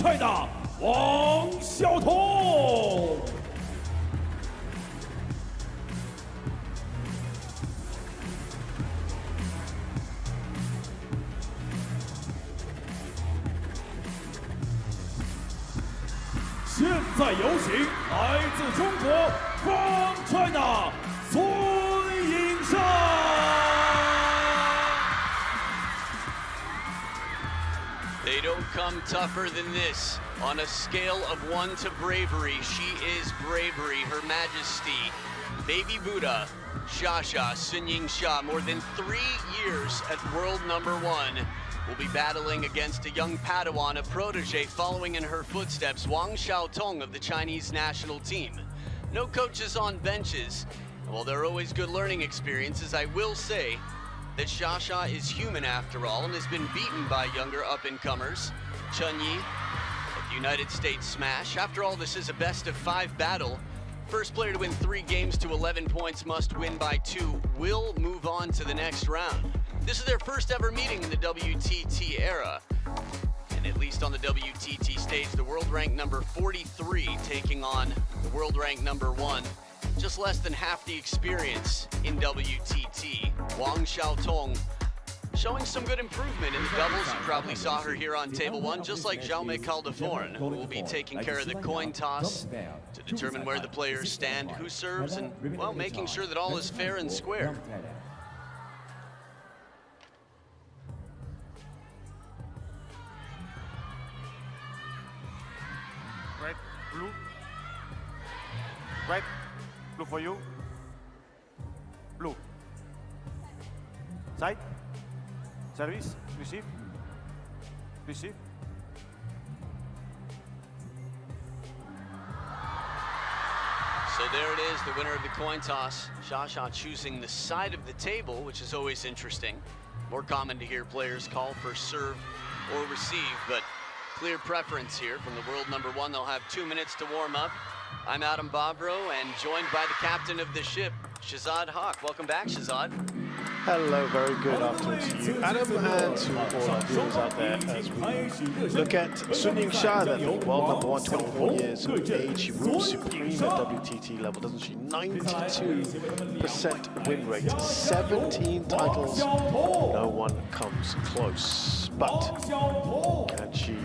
China Wang Xiaotong。现在有请来自中国 From China 孙颖莎。 They don't come tougher than this. On a scale of 1 to bravery, she is bravery, Her Majesty. Baby Buddha, Xia Sun Yingsha, more than 3 years at world #1, will be battling against a young Padawan, a protege following in her footsteps, Wang Xiaotong of the Chinese national team. No coaches on benches. While there are always good learning experiences, I will say that Xia is human after all and has been beaten by younger up-and-comers. Chen Yi at the United States Smash. After all, this is a best-of-5 battle. First player to win 3 games to 11 points must win by 2, will move on to the next round. This is their first ever meeting in the WTT era. And at least on the WTT stage, the world rank number 43 taking on the world rank number 1. Just less than half the experience in WTT. Wang Xiaotong showing some good improvement in the doubles. You probably saw her here on table 1, just like Jaume Caldeforn, who will be taking care of the coin toss to determine where the players stand, who serves, and, well, making sure that all is fair and square. Red, blue. Red, blue for you. Blue. Side. Service. Receive. Receive. So there it is, the winner of the coin toss. Xia choosing the side of the table, which is always interesting. More common to hear players call for serve or receive, but clear preference here from the world #1. They'll have 2 minutes to warm up. I'm Adam Bobrow and joined by the captain of the ship, Shazad Haq. Welcome back, Shazad. Hello, very good afternoon to you, Adam, and to all our viewers out there as we look at Sun Yingsha, the world #1, 24 years of age. She rules supreme at WTT level, doesn't she? 92% win rate, 17 titles, no one comes close. But can she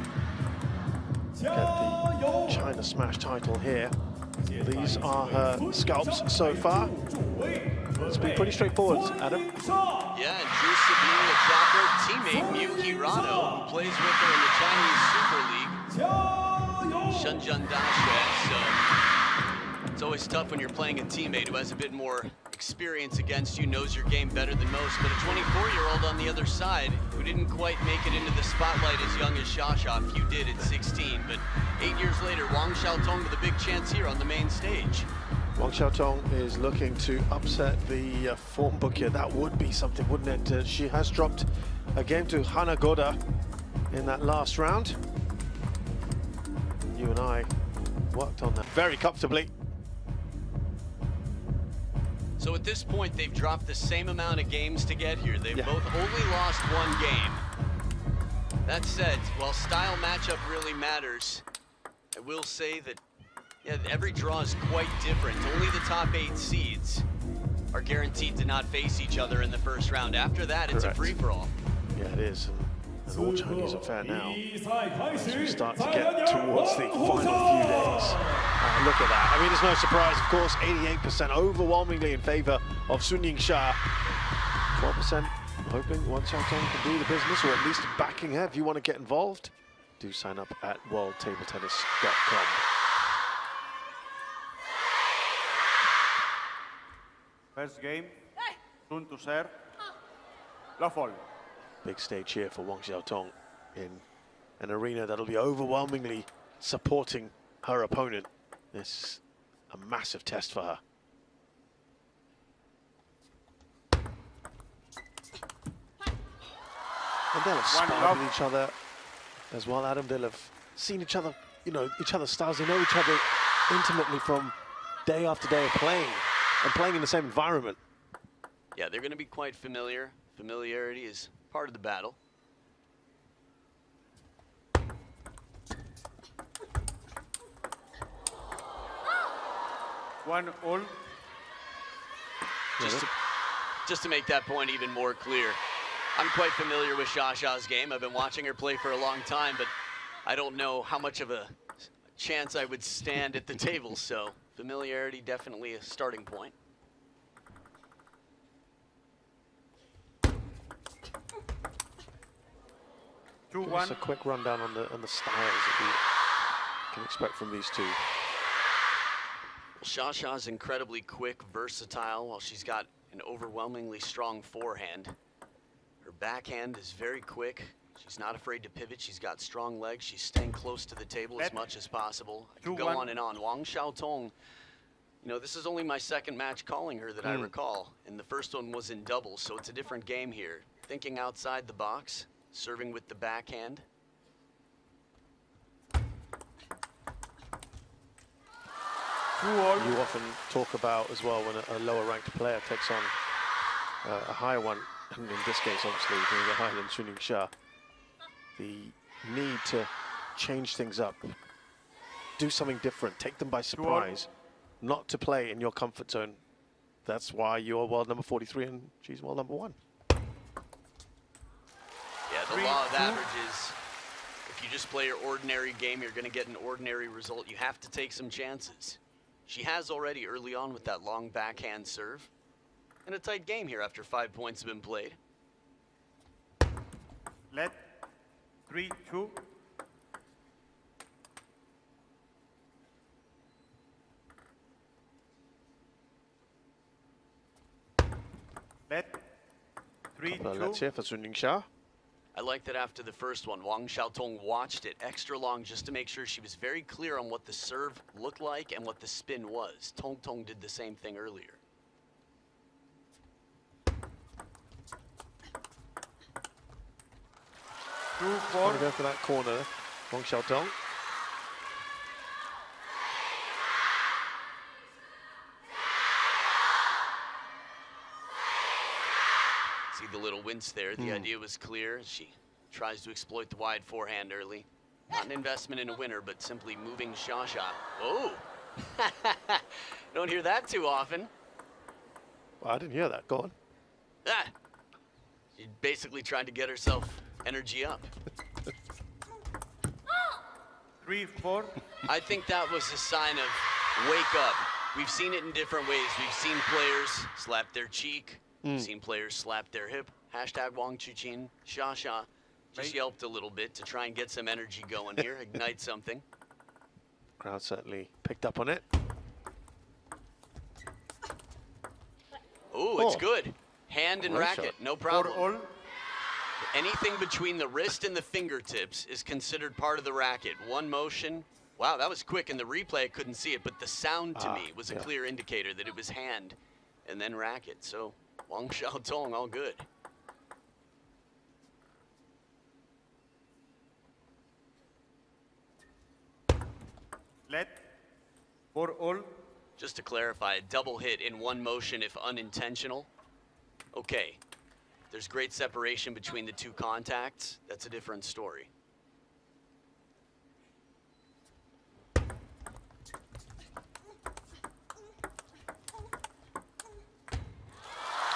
get the China Smash title here? These are her scalps so far. It's been pretty straightforward, Adam. Yeah, and Drew Sabine, a chopper, teammate Miu Hirano, who plays with her in the Chinese Super League. Shenzhen Dashe, so it's always tough when you're playing a teammate who has a bit more experience against you, knows your game better than most, but a 24-year-old on the other side who didn't quite make it into the spotlight as young as Xia. Few did at 16, but 8 years later, Wang Xiaotong with a big chance here on the main stage. Wang Xiaotong is looking to upset the form book here. That would be something, wouldn't it? She has dropped a game to Hanagoda in that last round. You and I worked on that very comfortably. So at this point, they've dropped the same amount of games to get here. They've both only lost 1 game. That said, while style matchup really matters, I will say that every draw is quite different. Only the top 8 seeds are guaranteed to not face each other in the first round. After that, it's a free-for-all. Yeah, it is. And all Chinese are fair now as we start to get towards the final few days. Look at that. I mean, it's no surprise, of course, 88% overwhelmingly in favor of Sun Yingsha. 12% hoping Wang Xiaotong can do the business, or at least backing her. If you want to get involved, do sign up at worldtabletennis.com. First game. Sun to serve. Love all. Big stage here for Wang Xiaotong in an arena that'll be overwhelmingly supporting her opponent. This is a massive test for her. And they'll have sparred with each other as well, Adam. They'll have seen each other, each other's styles. They know each other intimately from day after day of playing, and playing in the same environment. Yeah, they're going to be quite familiar. Familiarity is part of the battle. 1-all. Just to make that point even more clear, I'm quite familiar with Xiaosha's game. I've been watching her play for a long time, but I don't know how much of a chance I would stand at the table, so familiarity definitely a starting point. Just a quick rundown on the styles that we can expect from these two. Xiaosha's incredibly quick, versatile, while she's got an overwhelmingly strong forehand. Her backhand is very quick. She's not afraid to pivot. She's got strong legs. She's staying close to the table as much as possible. I could go on and on. Wang Xiaotong, you know, this is only my second match calling her that I recall, and the first one was in doubles, so it's a different game here. Thinking outside the box, serving with the backhand. You often talk about as well when a lower ranked player takes on a higher one, and in this case obviously being a higher than Yingsha, the need to change things up, do something different, take them by surprise, not to play in your comfort zone. That's why you're world number 43 and she's world number 1. Yeah, the law of averages. If you just play your ordinary game, you're going to get an ordinary result. You have to take some chances. She has already early on with that long backhand serve. And a tight game here after 5 points have been played. Let 3-2. Let 3-2. Let's hear for Yingsha. I like that after the first one, Wang Xiaotong watched it extra long just to make sure she was very clear on what the serve looked like and what the spin was. Tong Tong did the same thing earlier. Gonna go for that corner, Wang Xiaotong. See the little wince there. The idea was clear. She tries to exploit the wide forehand early. Not an investment in a winner, but simply moving Xiaosha. Oh! Don't hear that too often. Well, I didn't hear that. Go on. Ah! She basically tried to get herself energy up. 3-4. I think that was a sign of wake up. We've seen it in different ways. We've seen players slap their cheek. We've seen players slap their hip. Hashtag Wang Chuqin. Xiaosha just yelped a little bit to try and get some energy going here, ignite something. Crowd certainly picked up on it. Oh, it's good. Hand and racket, shot. no problem. Anything between the wrist and the fingertips is considered part of the racket. One motion. Wow, that was quick in the replay. I couldn't see it, but the sound to me was a clear indicator that it was hand and then racket. So Wang Xiaotong, all good. Let 4-all. Just to clarify, a double hit in one motion if unintentional. Okay, there's great separation between the two contacts. That's a different story.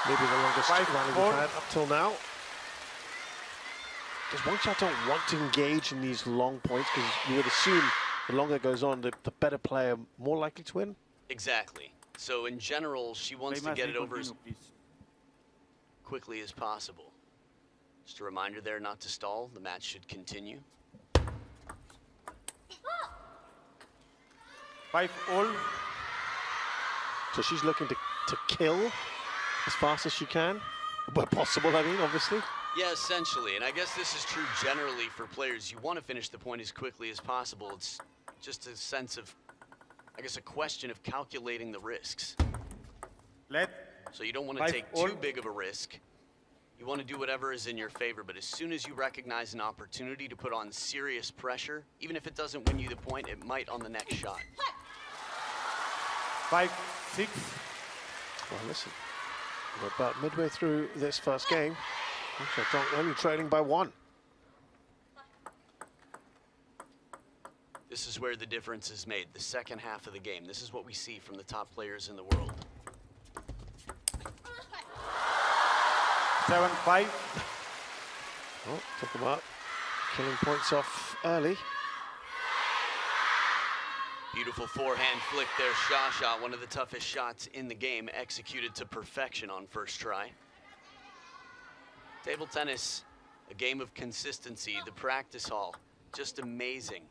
Maybe the longest rally we've had up till now. Does Wang Xiaotong want to engage in these long points? Because you would assume the longer it goes on, the better player, more likely to win? Exactly. So in general, she wants to get it over as quickly as possible. Just a reminder there not to stall. The match should continue. 5-all. So she's looking to kill as fast as she can, where possible, I mean, obviously. Yeah, essentially, and I guess this is true generally for players. You want to finish the point as quickly as possible. It's just a sense of, I guess, a question of calculating the risks. So you don't want to take too big of a risk. You want to do whatever is in your favor, but as soon as you recognize an opportunity to put on serious pressure, even if it doesn't win you the point, it might on the next shot. 5-6. Well, listen, we're about midway through this first game. Only trailing by 1. This is where the difference is made, the second half of the game. This is what we see from the top players in the world. 7-5. Oh, talk about killing points off early. Beautiful forehand flick there, Xia. One of the toughest shots in the game, executed to perfection on first try. Table tennis, a game of consistency. The practice hall, just amazing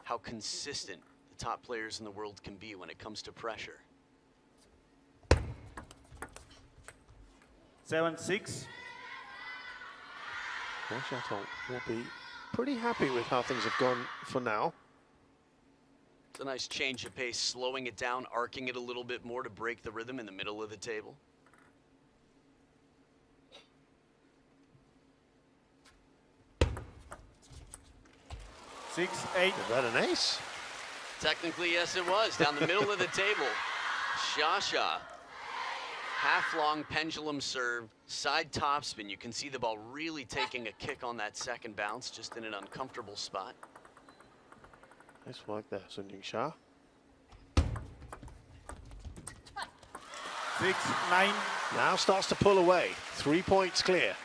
how consistent the top players in the world can be when it comes to pressure. 7-6. Wang Xiaotong will be pretty happy with how things have gone for now. It's a nice change of pace, slowing it down, arcing it a little bit more to break the rhythm in the middle of the table. Six, 8. Is that an ace? Technically, yes, it was. Down the middle of the table. Xia. Half-long pendulum serve, side topspin. You can see the ball really taking a kick on that second bounce, just in an uncomfortable spot. Nice work there, Yingsha. 6-9. Now starts to pull away. 3 points clear.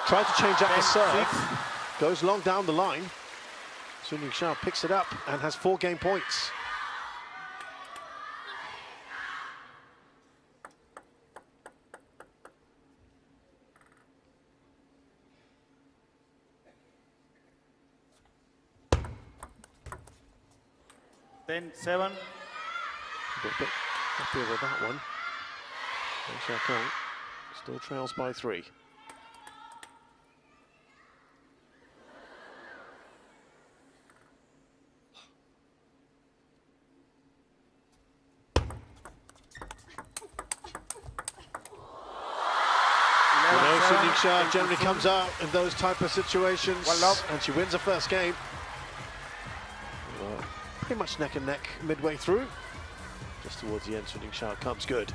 Tried to change up the serve. Goes long down the line. Yingsha picks it up and has 4 game points. Then 7. A bit happier with that one. Xiaotong still trails by 3. Yingsha generally comes out in those type of situations, and she wins the first game. Pretty much neck and neck midway through. Just towards the end, Yingsha comes good.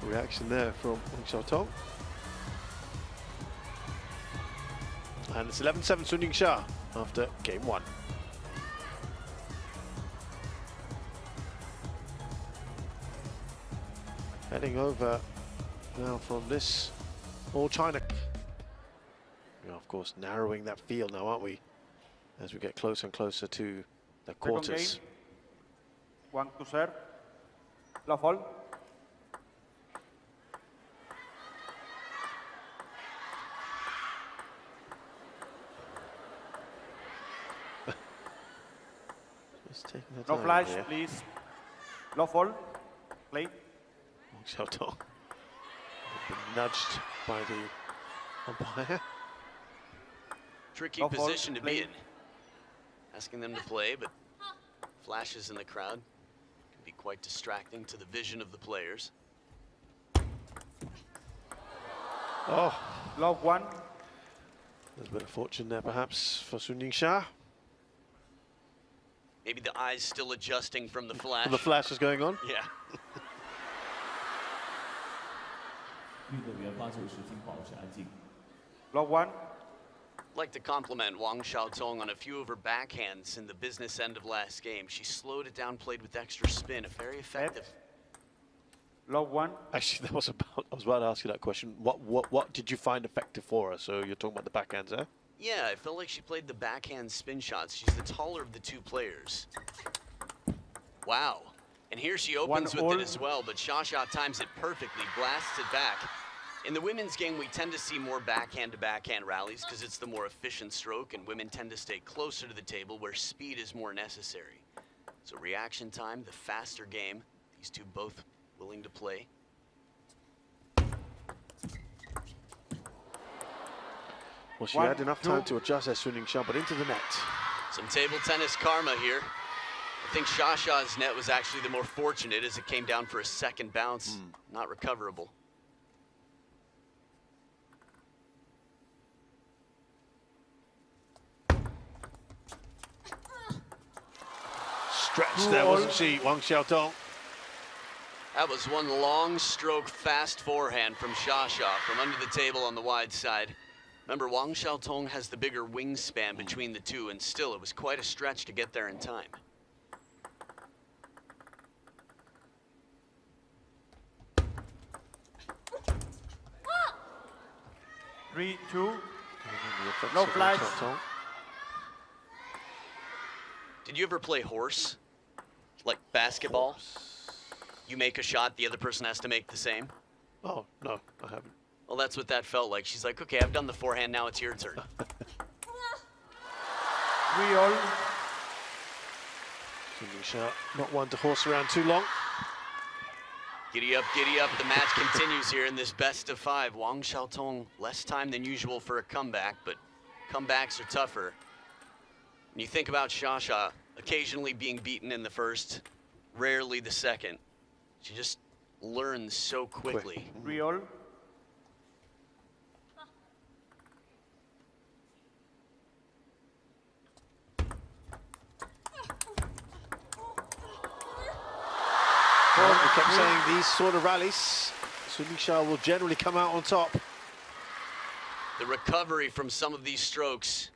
Reaction there from Wang Xiaotong. And it's 11-7 Yingsha after game 1. Heading over now from this all China. We are, of course, narrowing that field now, aren't we? As we get closer and closer to the quarters. 1 to serve. Love all. Just taking the No time flash, here. please. Love all. Play. Xiaotong nudged by the umpire. Tricky Love all, position to play. be in. Asking them to play, but flashes in the crowd can be quite distracting to the vision of the players. Oh, Love 1. there's a bit of fortune there, perhaps, for Yingsha. Maybe the eyes still adjusting from the flash. The flash is going on. Yeah. 运动员发球时请保持安静。 Love 1. I'd like to compliment Wang Xiaotong on a few of her backhands in the business end of last game. She slowed it down, played with extra spin, very effective. Love 1. Actually, I was about to ask you that question. What did you find effective for her? So you're talking about the backhands there? Yeah, I felt like she played the backhand spin shots. She's the taller of the 2 players. Wow. And here she opens with it as well, but Xia times it perfectly, blasts it back. In the women's game, we tend to see more backhand-to-backhand rallies because it's the more efficient stroke, and women tend to stay closer to the table where speed is more necessary. So reaction time, the faster game, these two both willing to play. Well, she had enough time to adjust as Yingsha, but into the net. Some table tennis karma here. I think Xia's net was actually the more fortunate as it came down for a second bounce, not recoverable. stretched there, wasn't she, Wang Xiaotong? That was one long stroke fast forehand from Xia from under the table on the wide side. Remember, Wang Xiaotong has the bigger wingspan between the two, and still it was quite a stretch to get there in time. Three, two. No flags. Did you ever play horse? Like basketball? You make a shot, the other person has to make the same? Oh, no, I haven't. Well, that's what that felt like. She's like, okay, I've done the forehand, now it's your turn. 3-all. Yingsha, not one to horse around too long. Giddy up, giddy up. The match continues here in this best of 5. Wang Xiaotong, less time than usual for a comeback, but comebacks are tougher. When you think about Xia, occasionally being beaten in the first, rarely the second. She just learns so quickly. 3-all. Well, we kept saying these sort of rallies, Yingsha will generally come out on top. The recovery from some of these strokes.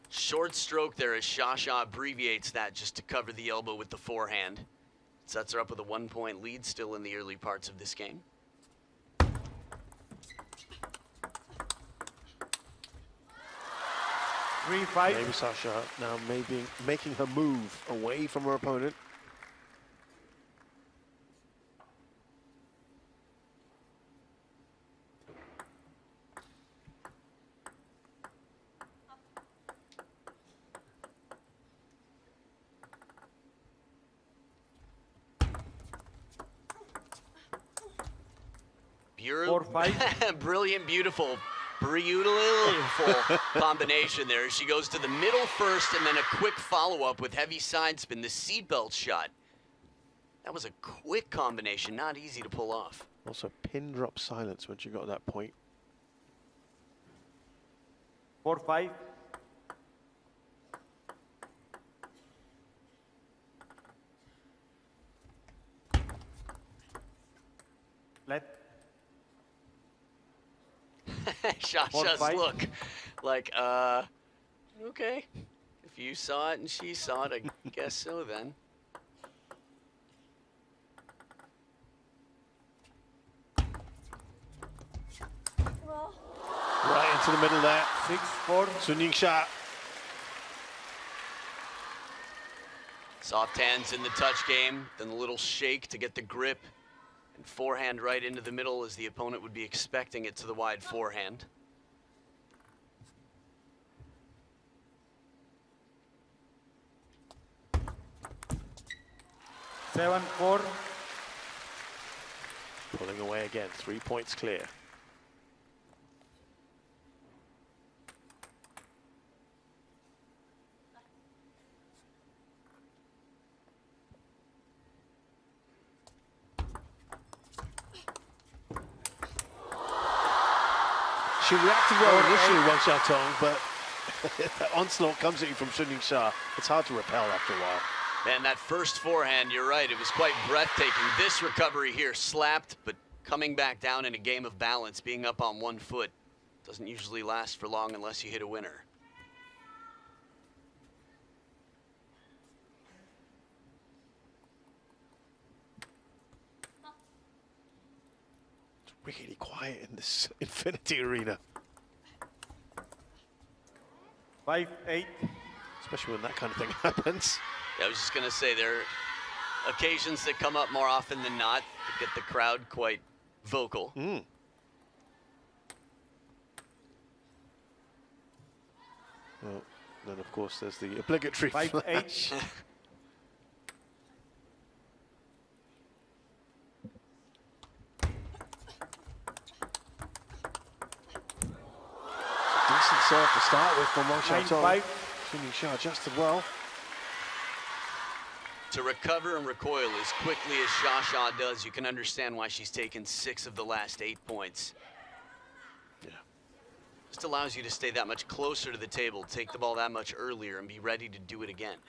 Short stroke there as Xia abbreviates that just to cover the elbow with the forehand. Sets her up with a 1-point lead still in the early parts of this game. Maybe Xia now maybe making her move away from her opponent. Brilliant, beautiful combination there. She goes to the middle first and then a quick follow-up with heavy side spin, the seatbelt shot. That was a quick combination, not easy to pull off. Also pin drop silence when she got to that point. 4-5. Let. Xia's look like, okay. If you saw it and she saw it, I guess so then. Right into the middle there. 6-4. Yingsha. Soft hands in the touch game, then a little shake to get the grip. And forehand right into the middle as the opponent would be expecting it to the wide forehand. 7-4. Pulling away again, 3 points clear. She reacted well initially, Wang Xiaotong, but that onslaught comes at you from Yingsha. It's hard to repel after a while. And that first forehand, you're right, it was quite breathtaking. This recovery here, slapped, but coming back down in a game of balance, being up on 1 foot, doesn't usually last for long unless you hit a winner. Really quiet in this Infinity Arena. 5-8. Especially when that kind of thing happens. Yeah, I was just gonna say, there are occasions that come up more often than not that get the crowd quite vocal. Well, then of course there's the obligatory 5-8. Decent serve to start with from Wang Xiaotong. Yingsha adjusted well. To recover and recoil as quickly as Xia does, you can understand why she's taken 6 of the last 8 points. Yeah. Just allows you to stay that much closer to the table, take the ball that much earlier, and be ready to do it again.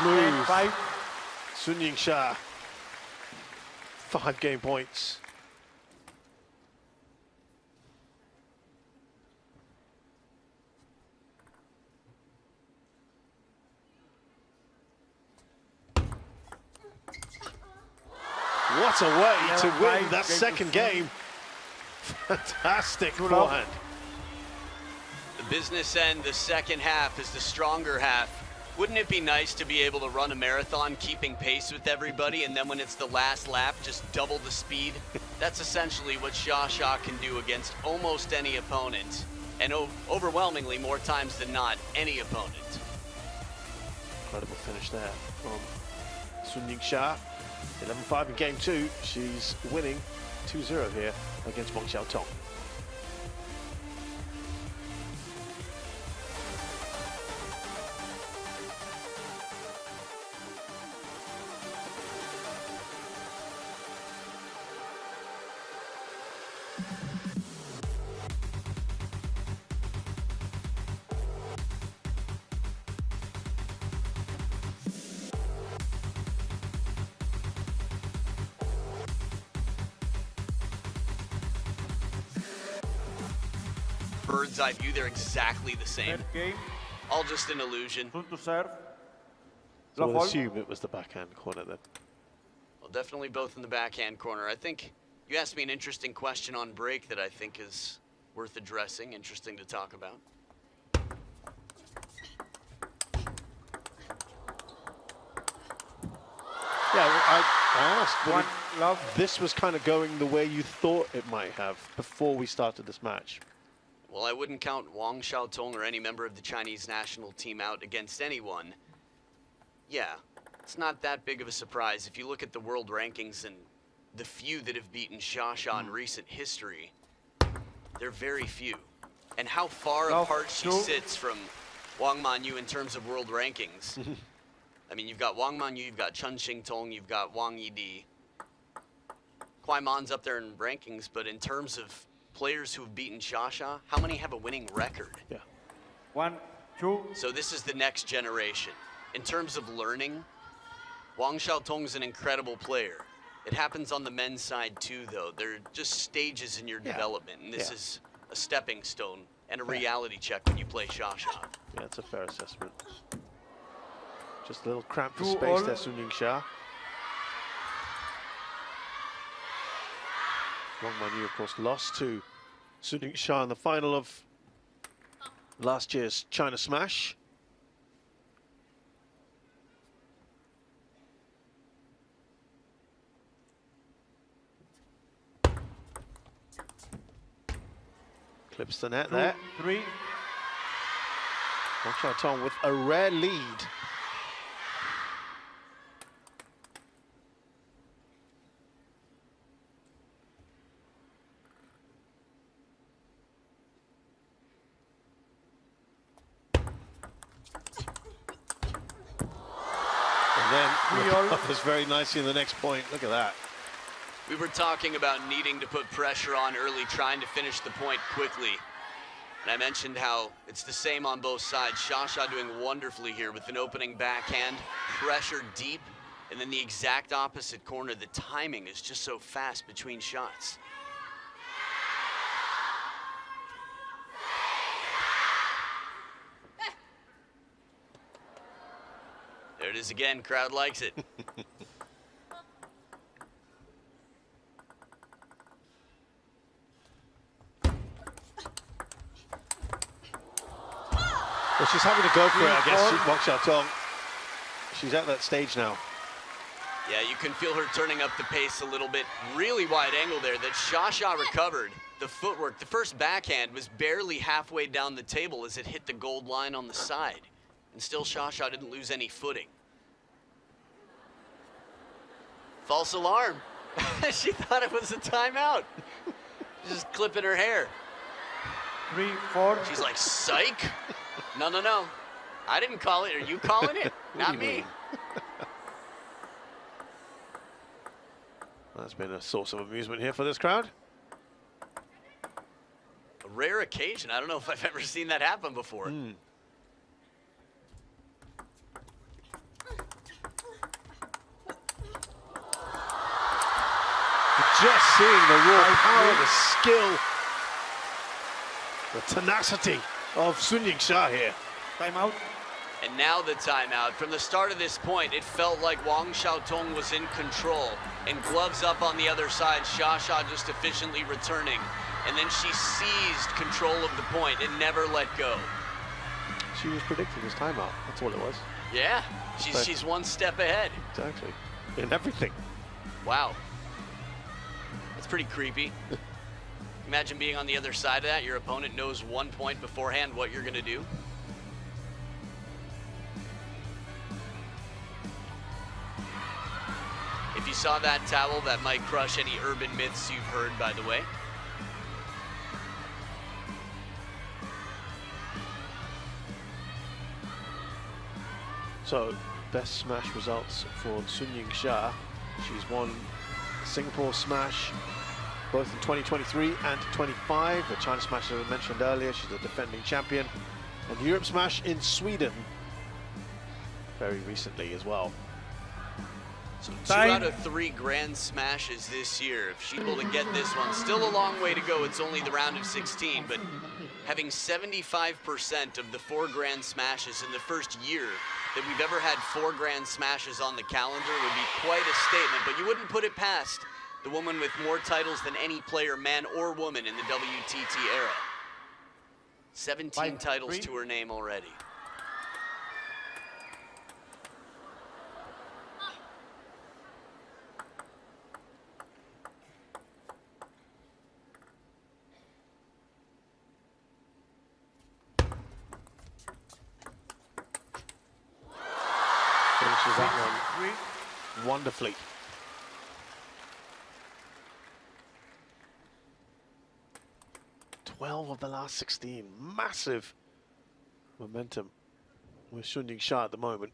move. 10-5. Sun Yingsha, 5 game points. What a way to win that second game. Fantastic forehand. The business end, the second half, is the stronger half. Wouldn't it be nice to be able to run a marathon keeping pace with everybody, and then when it's the last lap, just double the speed? That's essentially what Xia can do against almost any opponent, and overwhelmingly more times than not, any opponent. Incredible finish there from Sun Yingsha. 11-5 in game 2. She's winning 2-0 here against Wang Xiaotong. Bird's eye view, they're exactly the same. Third game. All just an illusion. Sun to serve. So Love we'll all. assume it was the backhand corner then. Well, definitely both in the backhand corner. I think you asked me an interesting question on break that I think is worth addressing, interesting to talk about. Yeah, I asked, One but love. this was kind of going the way you thought it might have before we started this match. Well, I wouldn't count Wang Xiaotong or any member of the Chinese national team out against anyone. Yeah, it's not that big of a surprise. If you look at the world rankings and the few that have beaten Xia in recent history, they're very few. And how far apart she sits from Wang Manyu in terms of world rankings. I mean, you've got Wang Manyu, you've got Chen Xingtong, you've got Wang Yidi. Kuai Man's up there in rankings, but in terms of players who have beaten Xia, how many have a winning record? Yeah. 1, 2. So this is the next generation. In terms of learning, Wang Xiaotong's an incredible player. It happens on the men's side too, though. They're just stages in your development, and this is a stepping stone and a reality check when you play Xia. Yeah, it's a fair assessment. Just a little cramp for 2 space all. there, Sun Yingsha. Wang Manyu, of course, lost to Sun Yingsha in the final of last year's China Smash. Clips the net 2, there. 3. Wang Xiaotong with a rare lead. And then recovers very nicely in the next point. Look at that. We were talking about needing to put pressure on early, trying to finish the point quickly. And I mentioned how it's the same on both sides. Xia doing wonderfully here with an opening backhand, pressure deep, and then the exact opposite corner. The timing is just so fast between shots. There it is again, crowd likes it. Well, she's having to go for it, I guess, Wang Xiaotong. She's at that stage now. Yeah, you can feel her turning up the pace a little bit. Really wide angle there that Xia recovered. The footwork, the first backhand was barely halfway down the table as it hit the gold line on the side. And still Xia didn't lose any footing. False alarm. She thought it was a timeout. Just clipping her hair. 3, 4. She's like, psych. No, no, no. I didn't call it. Are you calling it? Not me. That's been a source of amusement here for this crowd. A rare occasion. I don't know if I've ever seen that happen before. just seeing the raw power, the skill, the tenacity of Sun Yingsha here. Timeout. And now the timeout. From the start of this point, it felt like Wang Xiaotong was in control. And gloves up on the other side, Xia just efficiently returning. And then she seized control of the point and never let go. She was predicting this timeout, that's all it was. Yeah, she's one step ahead. Exactly, in everything. Wow. That's pretty creepy. Imagine being on the other side of that. Your opponent knows 1 point beforehand what you're gonna do. If you saw that towel, that might crush any urban myths you've heard, by the way. So, best smash results for Sun Yingsha. She's won Singapore Smash both in 2023 and 25. The China Smash, as I mentioned earlier, she's a defending champion. And the Europe Smash in Sweden very recently as well. So 2 out of 3 Grand Smashes this year. If she's able to get this one, still a long way to go. It's only the round of 16, but having 75% of the 4 Grand Smashes in the first year that we've ever had 4 Grand Smashes on the calendar would be quite a statement, but you wouldn't put it past the woman with more titles than any player, man or woman, in the WTT era. 17 titles to her name already. Finishes that one wonderfully. Of the last 16, massive momentum with Sun Yingsha at the moment.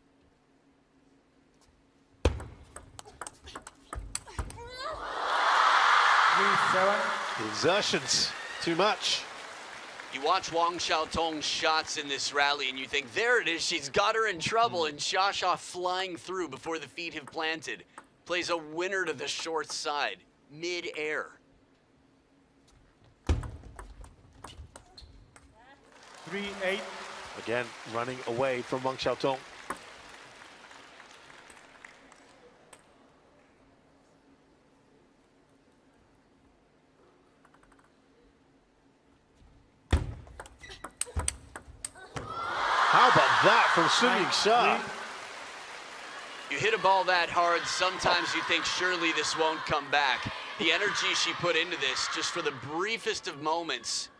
The exertions, too much. You watch Wang Xiaotong's shots in this rally and you think, there it is, she's got her in trouble, and Xia flying through before the feet have planted. Plays a winner to the short side, mid-air. 3-8. Again, running away from Wang Xiaotong. How about that from Sun Yingsha? You hit a ball that hard, sometimes you think surely this won't come back. The energy she put into this, just for the briefest of moments.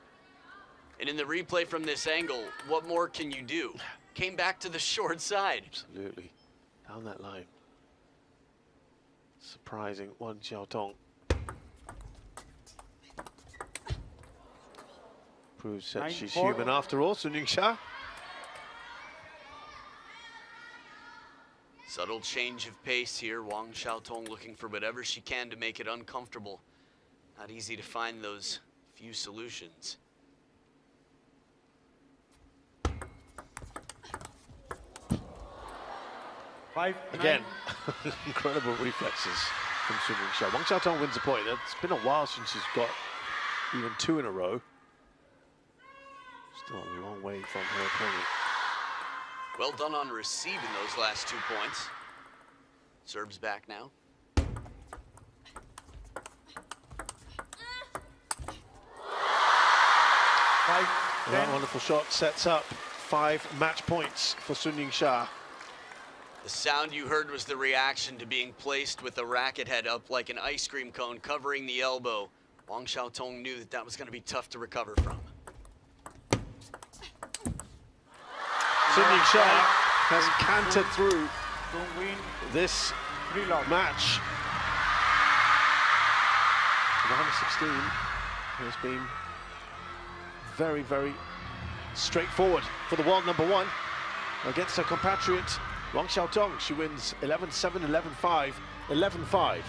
And in the replay from this angle, what more can you do? Came back to the short side. Absolutely. Down that line. Surprising Wang Xiaotong. Proves that she's human after all, Sun Yingsha. Subtle change of pace here. Wang Xiaotong looking for whatever she can to make it uncomfortable. Not easy to find those few solutions. Again, incredible reflexes from Sun Yingsha. Wang Xiaotong wins the point. It's been a while since she's got even 2 in a row. Still a long way from her opponent. Well done on receiving those last 2 points. Serves back now. That wonderful shot sets up 5 match points for Sun Yingsha. The sound you heard was the reaction to being placed with the racket head up like an ice cream cone covering the elbow. Wang Xiaotong knew that that was going to be tough to recover from. Sun Yingsha has cantered through this match. The round of 16 has been very, very straightforward for the world #1 against her compatriot Wang Xiaotong. She wins 11-7, 11-5, 11-5.